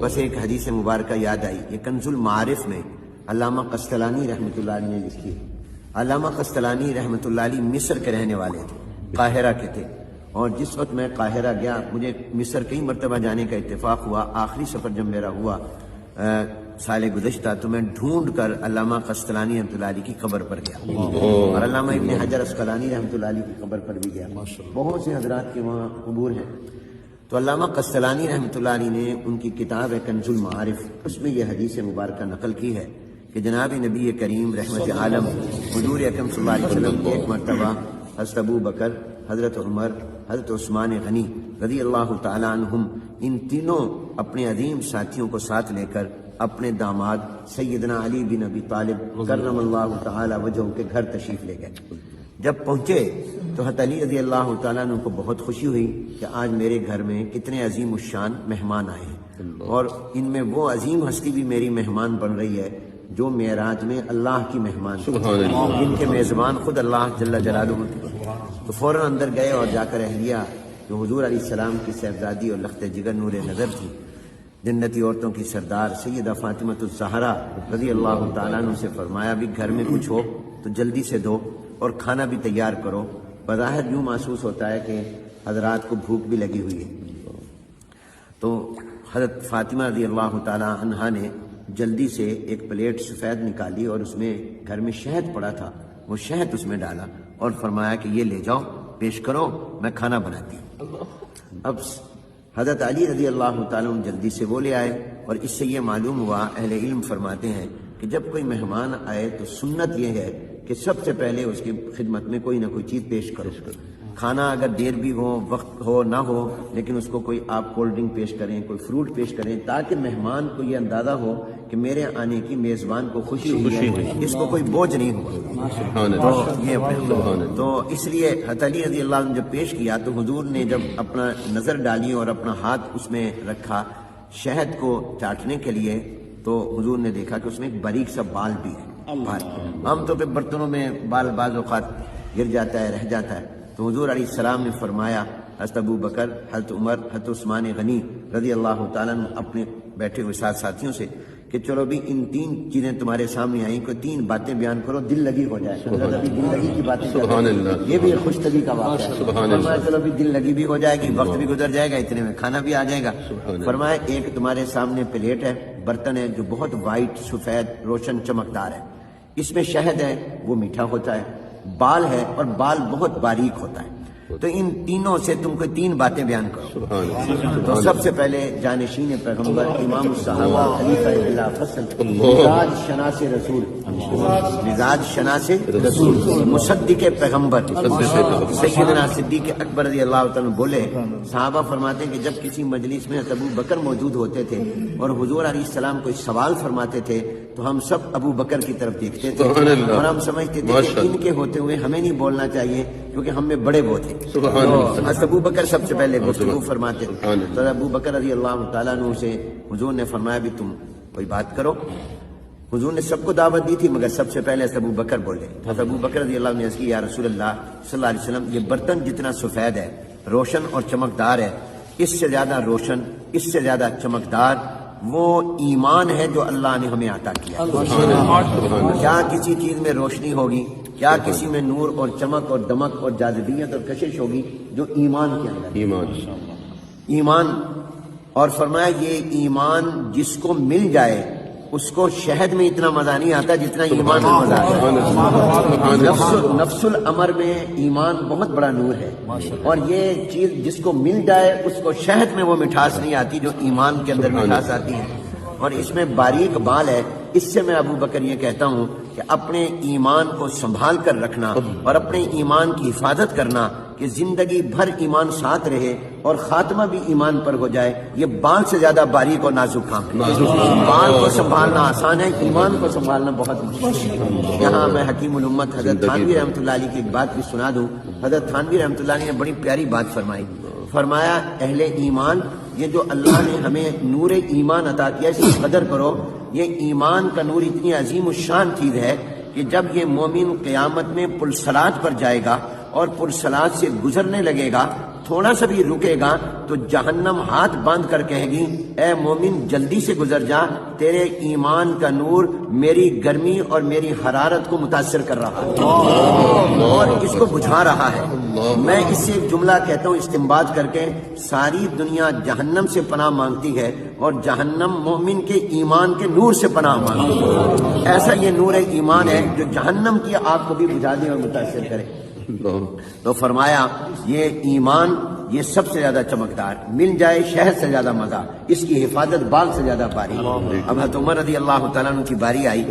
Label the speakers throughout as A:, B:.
A: بس ایک حدیث مبارکہ یاد آئی، یہ کنز المعارف میں علامہ قسطلانی رحمۃ اللہ علیہ نے لکھی ہے۔ علامہ قسطلانی رحمۃ اللہ علیہ مصر کے رہنے والے تھے، قاہرہ کے تھے، اور جس وقت میں قاہرہ گیا، مجھے مصر کئی مرتبہ جانے کا اتفاق ہوا، آخری سفر جب میرا ہوا سال گزشتہ، تو میں ڈھونڈ کر علامہ قسطلانی رحمۃ اللہ علیہ کی قبر پر گیا، اور علامہ ابن حجر عسقلانی رحمۃ اللہ علیہ کی قبر پر بھی گیا، بہت سے حضرات کے وہاں قبور ہیں۔ تو علامہ قسطلانی رحمۃ اللہ علیہ نے ان کی کتاب ہے کنز المعارف، اس میں یہ حدیث مبارکہ نقل کی ہے کہ جناب نبی کریم رحمت عالم حضور اکرم صلی اللہ علیہ وسلم ایک مرتبہ حضرت ابو بکر، حضرت عمر، حضرت عثمان غنی رضی اللہ تعالیٰ عنہم، ان تینوں اپنے عظیم ساتھیوں کو ساتھ لے کر اپنے داماد سیدنا علی بن ابی طالب کرم اللہ تعالیٰ وجہہ کے گھر تشریف لے گئے۔ جب پہنچے تو حضرت علی رضی اللہ تعالیٰ عنہ کو بہت خوشی ہوئی کہ آج میرے گھر میں کتنے عظیم الشان مہمان آئے ہیں، اور ان میں وہ عظیم ہستی بھی میری مہمان بن رہی ہے جو معراج میں اللہ کی مہمان، جن کے میزبان خود اللہ جل جلالہ تھے۔ تو فوراً اندر گئے اور جا کر اہلیہ جو حضور علیہ السلام کی صاحبزادی اور لخت جگر نور نظر تھی، جنتی عورتوں کی سردار سیدہ فاطمۃ الزہرا رضی اللہ تعالیٰ عنہ سے فرمایا بھی گھر میں کچھ ہو تو جلدی سے دو اور کھانا بھی تیار کرو۔ بظاہر یوں محسوس ہوتا ہے کہ حضرات کو بھوک بھی لگی ہوئی ہے۔ تو حضرت فاطمہ رضی اللہ تعالیٰ عنہا نے جلدی سے ایک پلیٹ سفید نکالی اور اس میں گھر میں شہد پڑا تھا، وہ شہد اس میں ڈالا اور فرمایا کہ یہ لے جاؤ، پیش کرو، میں کھانا بناتی ہوں۔ اب حضرت علی رضی اللہ تعالیٰ عنہ جلدی سے وہ لے آئے، اور اس سے یہ معلوم ہوا، اہل علم فرماتے ہیں کہ جب کوئی مہمان آئے تو سنت یہ ہے کہ سب سے پہلے اس کی خدمت میں کوئی نہ کوئی چیز پیش کرو۔ کھانا اگر دیر بھی ہو، وقت ہو نہ ہو، لیکن اس کو کوئی آپ کولڈ ڈرنک پیش کریں، کوئی فروٹ پیش کریں، تاکہ مہمان کو یہ اندازہ ہو کہ میرے آنے کی میزبان کو خوشی ہوئی ہے، اس کو کوئی بوجھ نہیں ہوا۔ تو اس لیے حضرت علی رضی اللہ عنہ جب پیش کیا تو حضور نے جب اپنا نظر ڈالی اور اپنا ہاتھ اس میں رکھا شہد کو چاٹنے کے لیے، تو حضور نے دیکھا کہ اس میں ایک باریک سا بال بھی ہے۔ عام طور پہ برتنوں میں بال بعض اوقات گر جاتا ہے، رہ جاتا ہے، تو حضور علیہ السلام نے فرمایا، حضرت ابو بکر، حضرت عمر، حضرت عثمان غنی رضی اللہ تعالیٰ عنہ اپنے بیٹھے ہوئے ساتھ ساتھیوں سے کہ چلو بھی ان تین چیزیں تمہارے سامنے آئیں، کوئی تین باتیں بیان کرو، دل لگی ہو جائے۔ ابھی دل لگی کی باتیں، یہ بھی خوش طبی کا واقعہ ہے۔ فرمایا چلو بھی دل لگی بھی ہو جائے گی، وقت بھی گزر جائے گا، اتنے میں کھانا بھی آ جائے گا۔ فرمایا ایک تمہارے سامنے پلیٹ ہے، برتن ہے جو بہت وائٹ، سفید، روشن، چمکدار ہے، اس میں شہد ہے، وہ میٹھا ہوتا ہے، بال ہے اور بال بہت باریک ہوتا ہے، تو ان تینوں سے تم کو تین باتیں بیان کرو۔ تو سب سے پہلے جانشین پیغمبر، امام الصحابہ، خلیفہ بلا فصل، مزاج شناس رسول، مزاج شناس رسول، مصدق پیغمبر سیدنا صدیق اکبر رضی اللہ تعالیٰ بولے، صحابہ فرماتے ہیں کہ جب کسی مجلس میں ابو بکر موجود ہوتے تھے اور حضور علیہ السلام کوئی سوال فرماتے تھے تو ہم سب ابو بکر کی طرف دیکھتے تھے اور ہم سمجھتے تھے کہ ان کے ہوتے ہوئے ہمیں نہیں بولنا چاہیے کیونکہ ہم میں بڑے وہ تھے۔ حضرت ابو بکر سب سے پہلے گفتگو فرماتے تھے، تو ابو بکر رضی اللہ تعالیٰ عنہ سے حضور نے فرمایا بھی تم کوئی بات کرو۔ حضور نے سب کو دعوت دی تھی مگر سب سے پہلے حضرت ابو بکر بولے۔ حضرت ابو بکر رضی اللہ عنہ نے عرض کی، یا رسول اللہ صلی اللہ علیہ وسلم، یہ برتن جتنا سفید ہے، روشن اور چمکدار ہے، اس سے زیادہ روشن، اس سے زیادہ چمکدار وہ ایمان ہے جو اللہ نے ہمیں عطا کیا۔ کیا کسی چیز میں روشنی ہوگی، کیا کسی میں نور اور چمک اور دمک اور جاذبیت اور کشش ہوگی جو ایمان کے اندر ایمان۔ اور فرمایا یہ ایمان جس کو مل جائے اس کو شہد میں اتنا مزہ نہیں آتا جتنا ایمان میں مزہ آتا ہے۔ نفس الامر میں ایمان بہت بڑا نور ہے، اور یہ چیز جس کو مل جائے اس کو شہد میں وہ مٹھاس نہیں آتی جو ایمان کے اندر مٹھاس آتی ہے، اور اس میں باریک بال ہے۔ اس سے میں ابو بکر یہ کہتا ہوں کہ اپنے ایمان کو سنبھال کر رکھنا اور اپنے ایمان کی حفاظت کرنا کہ زندگی بھر ایمان ساتھ رہے اور خاتمہ بھی ایمان پر ہو جائے، یہ بال سے زیادہ باریک اور نازک کام ہے۔ بال کو سنبھالنا آسان ہے، ایمان کو سنبھالنا بہت مشکل ہے۔ یہاں میں حکیم الامت حضرت تھانوی رحمۃ اللہ علیہ کی ایک بات بھی سنا دوں۔ حضرت تھانوی رحمۃ اللہ علیہ نے بڑی پیاری بات فرمائی، فرمایا اہل ایمان، یہ جو اللہ نے ہمیں نور ایمان عطا کیا اس کی قدر کرو۔ یہ ایمان کا نور اتنی عظیم الشان چیز ہے کہ جب یہ مومن قیامت میں پرصلات پر جائے گا اور پرصلات سے گزرنے لگے گا تھوڑا سا بھی رکے گا تو جہنم ہاتھ باندھ کر کہے گی اے مومن جلدی سے گزر جا، تیرے ایمان کا نور میری گرمی اور میری حرارت کو متاثر کر رہا ہے اور اس کو بجھا رہا ہے۔ میں اس سے ایک جملہ کہتا ہوں استنباط کر کے، ساری دنیا جہنم سے پناہ مانگتی ہے اور جہنم مومن کے ایمان کے نور سے پناہ مانگتی ہے۔ ایسا یہ نور ایمان ہے جو جہنم کی آگ کو بھی بجھا دے اور متاثر کرے۔ تو فرمایا یہ ایمان یہ سب سے زیادہ چمکدار، مل جائے شہد سے زیادہ مزہ، اس کی حفاظت بال سے زیادہ باری۔ اب حضرت عمر رضی اللہ تعالیٰ عنہ کی باری آئی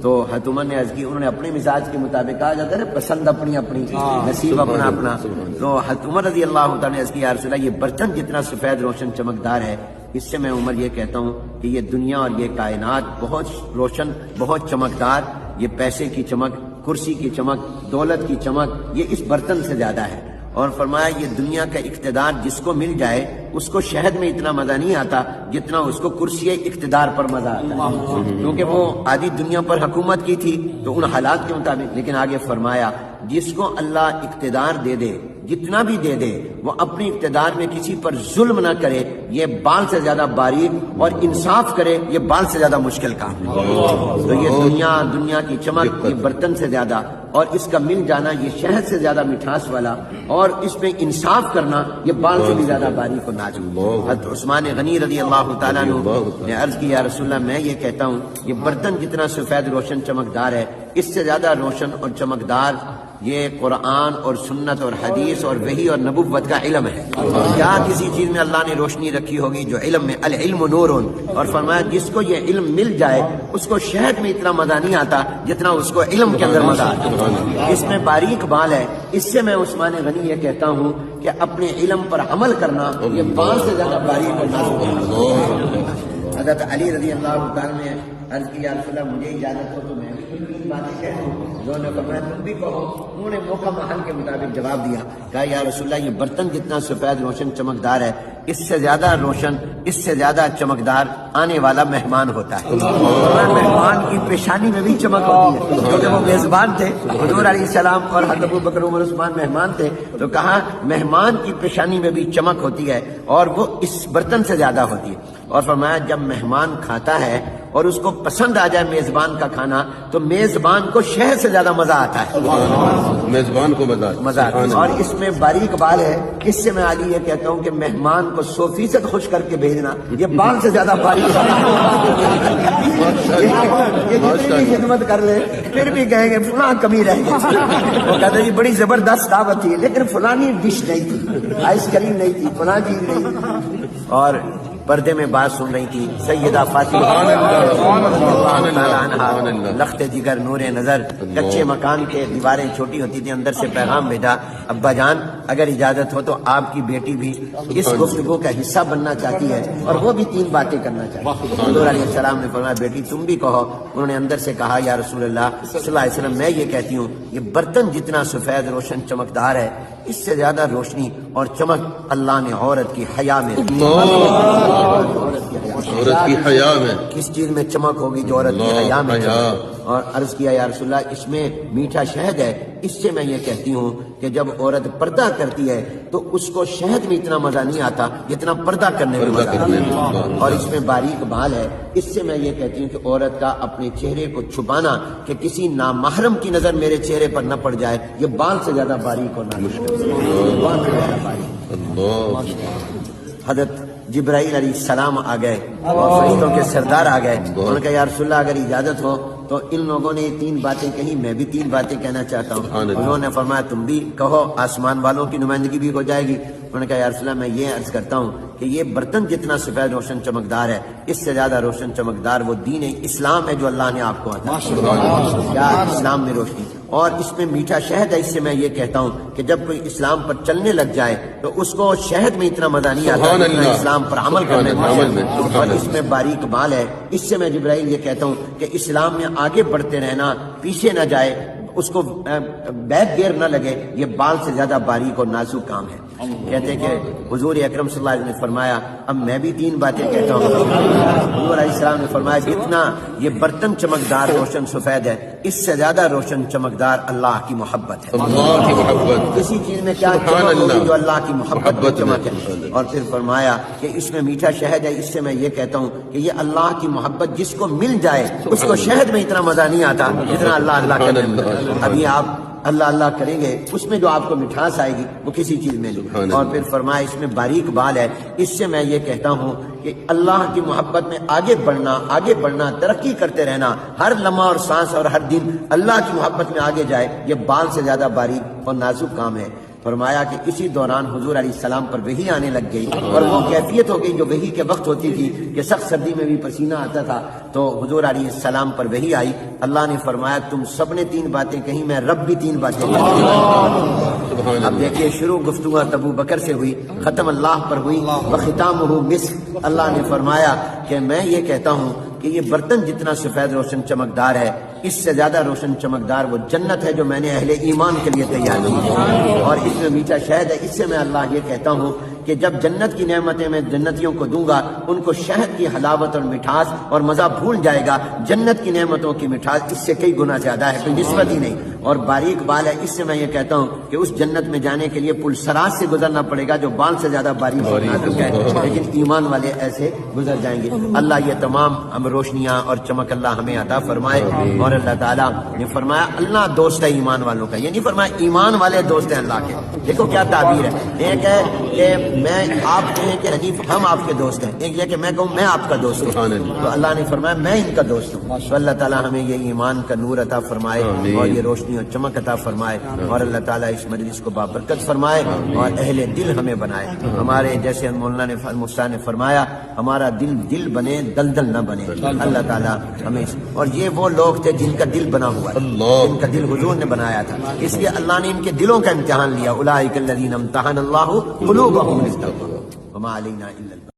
A: تو حضرت عمر نے عرض کی، انہوں نے اپنے مزاج کے مطابق، کہا جاتا ہے نا پسند اپنی اپنی، نصیب اپنا اپنا، تو حضرت عمر رضی اللہ تعالیٰ نے عرض کی یا رسول اللہ یہ برتن جتنا سفید روشن چمکدار ہے، اس سے میں عمر یہ کہتا ہوں کہ یہ دنیا اور یہ کائنات بہت روشن، بہت چمکدار، یہ پیسے کی چمک، کرسی کی چمک، دولت کی چمک یہ اس برتن سے زیادہ ہے۔ اور فرمایا یہ دنیا کا اقتدار جس کو مل جائے اس کو شہد میں اتنا مزہ نہیں آتا جتنا اس کو کرسی اقتدار پر مزہ آتا ہے، کیونکہ وہ آدھی دنیا پر حکومت کی تھی تو ان حالات کے مطابق۔ لیکن آگے فرمایا جس کو اللہ اقتدار دے دے، جتنا بھی دے دے، وہ اپنی اقتدار میں کسی پر ظلم نہ کرے، یہ بال سے زیادہ باریک، اور انصاف کرے یہ بال سے زیادہ مشکل کام ہے۔ تو یہ دنیا کی چمک یہ برتن سے زیادہ، اور اس کا مل جانا یہ شہد سے زیادہ مٹھاس والا، اور اس میں انصاف کرنا یہ بال سے بھی زیادہ باریک اور نازک۔ حضرت عثمان غنی رضی اللہ تعالیٰ عنہ نے عرض کی یا رسول اللہ میں یہ کہتا ہوں یہ برتن جتنا سفید روشن چمکدار ہے، اس سے زیادہ روشن اور چمکدار یہ قرآن اور سنت اور حدیث اور وحی اور نبوت کا علم ہے۔ کیا کسی چیز میں اللہ نے روشنی رکھی ہوگی جو علم میں، العلم نور، اور فرمایا جس کو یہ علم مل جائے اس کو شہد میں اتنا مزہ نہیں آتا جتنا اس کو علم کے اندر مزہ آتا۔ اس میں باریک بال ہے، اس سے میں عثمان غنی یہ کہتا ہوں کہ اپنے علم پر عمل کرنا یہ بال سے زیادہ باریک اور نازک ہے۔ حضرت علی رضی اللہ تعالیٰ نے عرض کی یا رسول اللہ مجھے اجازت ہو تو میں بھی کچھ باتیں کہہ دوں۔ انہوں نے فرمایا تم بھی کہو۔ انہوں نے موقع محل کے مطابق جواب دیا، کہا یا رسول اللہ یہ برتن جتنا سفید روشن چمکدار ہے، اس سے زیادہ روشن، اس سے زیادہ چمکدار آنے والا مہمان ہوتا ہے۔ مہمان کی پیشانی میں بھی چمک ہوتی ہے، کیونکہ وہ میزبان تھے، حضور علیہ السلام اور حضرت ابوبکر عمر عثمان مہمان تھے، تو کہا مہمان کی پیشانی میں بھی چمک ہوتی ہے اور وہ اس برتن سے زیادہ ہوتی ہے۔ اور فرمایا جب مہمان کھاتا ہے اور اس کو پسند آ جائے میزبان کا کھانا تو میزبان کو شہد سے زیادہ مزہ آتا ہے،
B: میزبان کو مزہ آتا ہے۔
A: اور اس میں باریک بال ہے، اس سے میں علی یہ کہتا ہوں کہ مہمان کو 100% خوش کر کے بھیجنا یہ بال سے زیادہ باریک ہے۔ یہ جتنی بھی خدمت کر لے پھر بھی کہیں گے فلاں کمی رہ گئی، وہ کہتے جی بڑی زبردست دعوت تھی لیکن فلانی ڈش نہیں تھی، آئس کریم نہیں تھی، فلاں چیز نہیں تھی۔ اور پردے میں بات سن رہی تھی سیدہ فاطمہ لخت جگر نور نظر، کچے مکان کے دیواریں چھوٹی ہوتی تھی، اندر سے پیغام بھیجا ابا جان اگر اجازت ہو تو آپ کی بیٹی بھی اس گفتگو کا حصہ بننا چاہتی ہے اور وہ بھی 3 باتیں کرنا چاہتی ہے۔ حضور علیہ السلام نے فرمایا بیٹی تم بھی کہو۔ انہوں نے اندر سے کہا یا رسول اللہ صلی اللہ علیہ وسلم میں یہ کہتی ہوں یہ برتن جتنا سفید روشن چمکدار ہے اس سے زیادہ روشنی اور چمک اللہ نے عورت کی حیا میں،
B: عورت کی حیا میں،
A: کس چیز میں چمک ہوگی جو عورت کی حیا میں چمک۔ اور عرض کیا یا رسول اللہ اس میں میٹھا شہد ہے، اس سے میں یہ کہتی ہوں کہ جب عورت پردہ کرتی ہے تو اس کو شہد میں اتنا مزہ نہیں آتا جتنا پردہ کرنے میں مزہ آتا ہے۔ اور اس میں باریک بال ہے، اس سے میں یہ کہتی ہوں کہ عورت کا اپنے چہرے کو چھپانا کہ کسی نامحرم کی نظر میرے چہرے پر نہ پڑ جائے یہ بال سے زیادہ باریک اور نازک ہے۔ حضرت جبرائیل علیہ السلام آ گئے اور فرشتوں کے سردار آ گئے، انہوں نے کہا یا رسول اللہ اگر اجازت ہو تو ان لوگوں نے 3 باتیں کہی، میں بھی 3 باتیں کہنا چاہتا ہوں۔ انہوں نے فرمایا تم بھی کہو، آسمان والوں کی نمائندگی بھی ہو جائے گی۔ انہوں نے کہا یا رسول اللہ میں یہ عرض کرتا ہوں کہ یہ برتن جتنا سفید روشن چمکدار ہے اس سے زیادہ روشن چمکدار وہ دین اسلام ہے جو اللہ نے آپ کو عطا کیا، اسلام میں روشنی، اور اس میں میٹھا شہد ہے۔ اس سے میں یہ کہتا ہوں کہ جب کوئی اسلام پر چلنے لگ جائے تو اس کو شہد میں اتنا مزہ نہیں آتا جتنا اسلام پر عمل کرنے میں، اور اس میں باریک بال ہے۔ اس سے میں جبرائیل یہ کہتا ہوں کہ اسلام میں آگے بڑھتے رہنا، پیچھے نہ جائے، اس کو بیک گیئر نہ لگے، یہ بال سے زیادہ باریک اور نازک کام ہے۔ کہتے ہیں کہ حضور اکرم صلی اللہ علیہ وسلم نے فرمایا اب میں بھی 3 باتیں کہتا ہوں. حضور علیہ السلام نے فرمایا جتنا یہ برتن چمکدار روشن سفید ہے اس سے زیادہ روشن چمکدار اللہ کی محبت ہے.
B: اللہ کی محبت.
A: کسی چیز میں کیا چمک ہوگی جو اللہ کی محبت میں چمک ہے. اور پھر فرمایا کہ اس میں میٹھا شہد ہے. اس سے میں یہ کہتا ہوں کہ یہ اللہ کی محبت جس کو مل جائے اس کو شہد میں اتنا مزہ نہیں آتا جتنا اللہ اللہ کرنے میں. ابھی آپ اللہ اللہ کریں گے اس میں جو آپ کو مٹھاس آئے گی وہ کسی چیز میں نہیں. اور پھر فرمایا اس میں باریک بال ہے. اس سے میں یہ کہتا ہوں کہ اللہ کی محبت میں آگے بڑھنا ترقی کرتے رہنا ہر لمحہ اور سانس اور ہر دن اللہ کی محبت میں آگے جائے یہ بال سے زیادہ باریک اور نازک کام ہے. فرمایا کہ اسی دوران حضور علیہ السلام پر وحی آنے لگ گئی اور وہ کیفیت ہو گئی جو وحی کے وقت ہوتی تھی کہ سخت سردی میں بھی پسینہ آتا تھا. تو حضور علیہ السلام پر وحی آئی. اللہ نے فرمایا تم سب نے 3 باتیں کہیں میں رب بھی 3 باتیں کہیں. اب دیکھیے شروع گفتگو ابو بکر سے ہوئی ختم اللہ پر ہوئی وختامہ مسک. اللہ نے فرمایا کہ میں یہ کہتا ہوں کہ یہ برتن جتنا سفید روشن چمکدار ہے اس سے زیادہ روشن چمکدار وہ جنت ہے جو میں نے اہل ایمان کے لیے تیار کی ہے. اور اس میں میٹھا شہد ہے. اس سے میں اللہ یہ کہتا ہوں کہ جب جنت کی نعمتیں میں جنتیوں کو دوں گا ان کو شہد کی حلاوت اور مٹھاس اور مزہ بھول جائے گا. جنت کی نعمتوں کی مٹھاس اس سے کئی گنا زیادہ ہے, کوئی نسبت ہی نہیں. اور باریک بال ہے. اس سے میں یہ کہتا ہوں کہ اس جنت میں جانے کے لیے پل سراج سے گزرنا پڑے گا جو بال سے زیادہ باریک اور نازک ہے, لیکن ایمان والے ایسے گزر جائیں گے. اللہ یہ تمام ہم روشنیاں اور چمک اللہ ہمیں عطا فرمائے. اور اللہ تعالیٰ نے فرمایا اللہ دوست ہے ایمان والوں کا. یہ نہیں فرمایا ایمان والے دوست ہیں اللہ کے. دیکھو کیا تعبیر ہے. ایک ہے کہ میں آپ کہیں کہ حنیف ہم آپ کے دوست ہیں, ایک یہ کہ میں کہوں میں آپ کا دوست ہوں. تو اللہ نے فرمایا میں ان کا دوست ہوں. تو اللہ تعالیٰ ہمیں یہ ایمان کا نور عطا فرمائے اور یہ روشنی اور چمک عطا فرمائے. اور اللہ تعالیٰ اس مجلس کو بابرکت فرمائے اور اہل دل ہمیں بنائے. ہمارے جیسے مولانا نے مفتی نے فرمایا ہمارا دل بنے دلدل نہ بنے. اللہ تعالیٰ ہمیں اور یہ وہ لوگ تھے جن کا دل بنا ہوا ہے, جن کا دل حضور نے بنایا تھا. اس لیے اللہ نے ان کے دلوں کا امتحان لیا. اولئک الذین امتحن اللہ قلوبہم للتقوی وما علینا الا